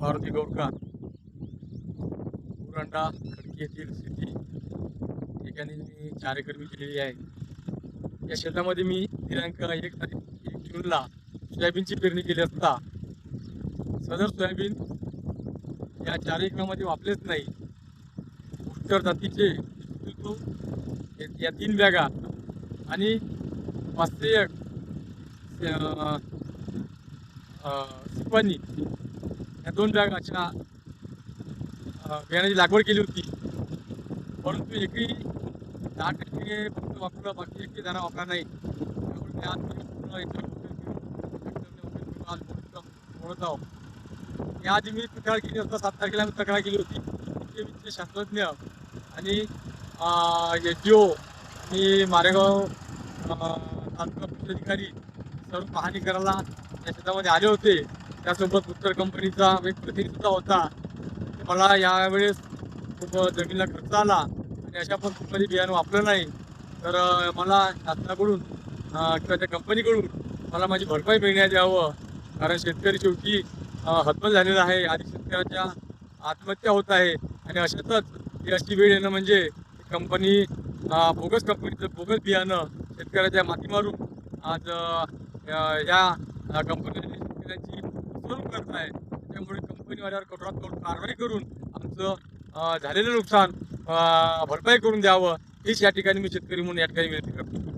मारुती गोरका उरांडा खडकी येथील शेती ठिकाणी मी 4 एकर मी केलेली आहे. या शेतामध्ये मी दिनांक 1 जूनला सोयाबीनची पेरणी केली असता सदर सोयाबीन या 4 एकरामध्ये वापलेच नाही. उच्च जातीचे या 3 बॅगा आणि 501 सिपानी या 2 बॅग अशा बियाण्याची लागवड केली होती. परंतु एकही 10% फक्त वापरला, बाकी एकही दाणा वापरला नाही. त्यामुळे मी आज पूर्ण आज बोलत आहो. आज मी तक्रार केली असता 7 तारखेला मी तक्रार केली होती. विद्यापीठचे शास्त्रज्ञ आणि SDO आणि मारेगाव तालुका कृषी अधिकारी सर्व पाहणी करायला या शेतामध्ये आले होते. त्यासोबत उत्तर कंपनीचा एक प्रतिनिधी सुद्धा होता. मला यावेळेस खूप जमिनीला खर्च आला आणि अशा पण कुठलंही बियाणं वापरलं नाही. तर मला शासनाकडून किंवा त्या कंपनीकडून मला माझी भरपाई मिळण्यात यावं. कारण शेतकरी शेवटी हतबल झालेला आहे. आधी शेतकऱ्याच्या आत्महत्या होत आहे आणि अशातच ही अशी वेळ येणं म्हणजे कंपनी बोगस कंपनीचं बोगस बियाणं शेतकऱ्याच्या माती मारून आज या कंपनीने शेतकऱ्याची फसवणूक करत आहे. त्यामुळे कंपनीवाल्यावर कठोरात कठोर कारवाई करून आमचं झालेलं नुकसान भरपाई करून द्यावं हीच या ठिकाणी मी शेतकरी म्हणून या ठिकाणी विनंती करतो.